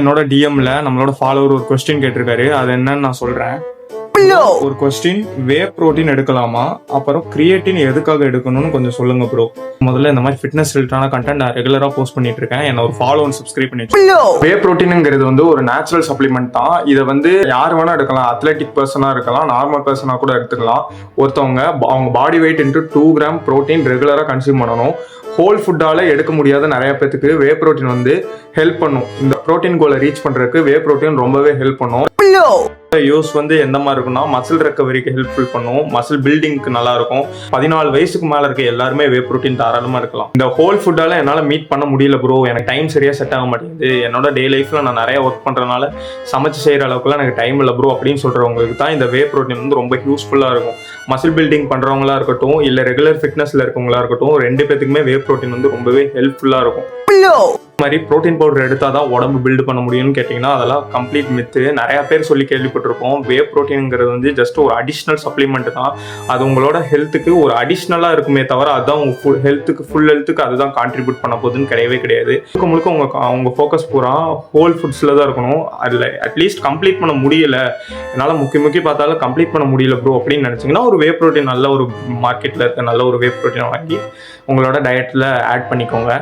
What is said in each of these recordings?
என்னோட டிஎம்ல நம்மளோட ஃபாலோவர் ஒரு கொஸ்டின் கேட்டிருக்காரு. அது என்னன்னு நான் சொல்றேன். ஒரு கொஸ்டின், வே புரோட்டீன் எடுக்கலாமா, அப்புறம் கிரியேட்டின் எதுக்காக எடுக்கணும்னு கொஞ்சம் சொல்லுங்க ப்ரோ. முதல்ல இந்த மாதிரி ஃபிட்னஸ் ரிலேட்டடான கண்டென்ட் நான் ரெகுலரா போஸ்ட் பண்ணிட்டு இருக்கேன். என்ன ஒரு ஃபாலோ அண்ட் சப்ஸ்கிரைப் பண்ணி வச்சுக்கோங்க. வே புரோட்டீன்ங்கிறது வந்து ஒரு நேச்சுரல் சப்ளிமெண்ட் தான். இதை வந்து யார் வேணா எடுக்கலாம். அத்லெட்டிக் பர்சனா இருக்கலாம், நார்மல் பர்சனா கூட எடுத்துக்கலாம். ஒருத்தவங்க அவங்க body weight into 2 gram protein ரெகுலரா கன்சியூம் பண்ணணும். ஹோல் ஃபுட்டால எடுக்க முடியாத நிறைய பேத்துக்கு வே புரோட்டீன் வந்து ஹெல்ப் பண்ணும். இந்த புரோட்டீன் கோலை ரீச் பண்றதுக்கு வே புரோட்டீன் ரொம்பவே ஹெல்ப் பண்ணும். யூஸ் வந்து எந்த மாதிரி இருக்குன்னா, மசில் ரெக்கவரிக்கு ஹெல்ப்ஃபுல் பண்ணும், மசில் பில்டிங்க்கு நல்லா இருக்கும். 14 வயசுக்கு மேல இருக்க எல்லாருமே வே புரோட்டீன் தாராளமா இருக்கலாம். இந்த ஹோல் ஃபுட்டால என்னால மீட் பண்ண முடியல ப்ரோ, எனக்கு டைம் சரியா செட் ஆக மாட்டேங்குது, என்னோட டே லைஃப்ல நான் நிறைய ஒர்க் பண்றதுனால சமைச்சு செய்யற அளவுக்குலாம் எனக்கு டைம் இல்லை ப்ரோ அப்படின்னு சொல்றவங்களுக்கு தான் இந்த வே புரோட்டீன் வந்து ரொம்ப யூஸ்ஃபுல்லா இருக்கும். மசில் பில்டிங் பண்றவங்களா இருக்கட்டும், இல்ல ரெகுலர் ஃபிட்னஸ்ல இருக்கவங்களா இருக்கட்டும், 2 பேத்துக்குமே வே புரோட்டீன் வந்து ரொம்பவே ஹெல்ப்ஃபுல்லா இருக்கும். மாதிரி புரோட்டீன் பவுடர் எடுத்தால் தான் உடம்பு பில்டு பண்ண முடியும்னு கேட்டிங்கன்னா அதெல்லாம் கம்ப்ளீட் மித்து. நிறையா பேர் சொல்லி கேள்விப்பட்டிருப்போம். வே புரோட்டீனுங்கிறது வந்து ஜஸ்ட் ஒரு அடிஷ்னல் சப்ளிமெண்ட் தான். அது உங்களோட ஹெல்த்துக்கு ஒரு அடிஷ்னலாக இருக்குமே தவிர அதுதான் உங்கள் ஃபுல் ஹெல்த்துக்கு அதுதான் கான்ட்ரிபியூட் பண்ண போகுதுன்னு கிடையவே கிடையாது. முழுக்க உங்கள் ஃபோக்கஸ் பூரா ஹோல் ஃபுட்ஸில் தான் இருக்கணும். அதில் அட்லீஸ்ட் கம்ப்ளீட் பண்ண முடியலை, என்னால் முக்கி பார்த்தாலும் கம்ப்ளீட் பண்ண முடியல ப்ரோ அப்படின்னு நினச்சிங்கன்னா ஒரு வே புரோட்டீன் நல்ல ஒரு மார்க்கெட்டில் இருக்க நல்ல ஒரு வே புரோட்டீனை வாங்கி உங்களோட டயட்டில் ஆட் பண்ணிக்கோங்க.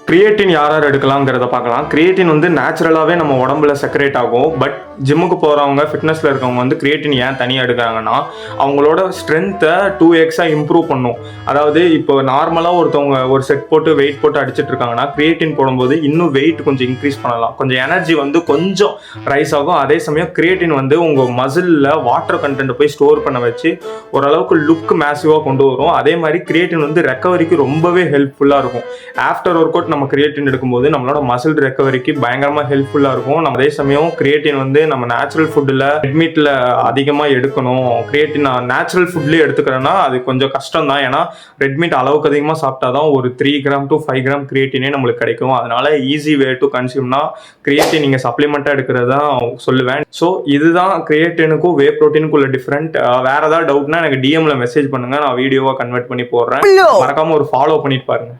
கிரியேட்டின் யார் எடுக்கலாங்கிறத பார்க்கலாம். கிரியேட்டின் வந்து நேச்சுரலாகவே நம்ம உடம்புல செக்ரேட் ஆகும். பட் ஜிம்முக்கு போகிறவங்க, ஃபிட்னஸில் இருக்கவங்க வந்து கிரியேட்டின் ஏன் தனியாக எடுக்கிறாங்கன்னா அவங்களோட ஸ்ட்ரென்த்தை 2x இம்ப்ரூவ் பண்ணும். அதாவது இப்போ நார்மலாக ஒருத்தவங்க ஒரு செட் போட்டு வெயிட் போட்டு அடிச்சிட்டு இருக்காங்கன்னா கிரியேட்டின் போடும்போது இன்னும் வெயிட் கொஞ்சம் இன்க்ரீஸ் பண்ணலாம், கொஞ்சம் எனர்ஜி வந்து கொஞ்சம் ரைஸ் ஆகும். அதே சமயம் கிரியேட்டின் வந்து உங்கள் மசிலில் வாட்டர் கண்டென்ட் போய் ஸ்டோர் பண்ண வச்சு ஓரளவுக்கு லுக் மேசிவாக கொண்டு வரும். அதே மாதிரி கிரியேட்டின் வந்து ரெக்கவரிக்கு ரொம்பவே ஹெல்ப்ஃபுல்லாக இருக்கும். ஆஃப்டர் ஒர்க் அவுட் நம்ம கிரியேட்டின் எடுக்கும்போது நம்மளோட மசில் ரெக்கவரிக்கு பயங்கரமாக ஹெல்ப்ஃபுல்லாக இருக்கும். அதே சமயம் கிரியேட்டின் வந்து நம்ம நேச்சுரல் ஃபுட்டில் ரெட்மீட்டில் அதிகமாக எடுக்கணும். கிரியேட்டின் நேச்சுரல் ஃபுட்லேயே எடுத்துக்கிறேன்னா அது கொஞ்சம் கஷ்டம் தான். ஏன்னா ரெட்மீட் அளவுக்கு அதிகமாக சாப்பிட்டா தான் ஒரு 3 கிராம் to 5 கிராம் கிரியேட்டினே நம்மளுக்கு கிடைக்கும். அதனால ஈஸி வே டு கன்சியூம்னா கிரியேட்டின் நீங்கள் சப்ளிமெண்ட்டாக எடுக்கிறதா சொல்லுவேன். ஸோ இதுதான் கிரியேட்டினுக்கும் வே புரோட்டீனுக்கும் உள்ள டிஃப்ரெண்ட். வேற ஏதாவது டவுட்னா எனக்கு டிஎம்ல மெசேஜ் பண்ணுங்க, நான் வீடியோவாக கன்வெர்ட் பண்ணி போடுறேன். மறக்காம ஒரு ஃபாலோ பண்ணிட்டு பாருங்க.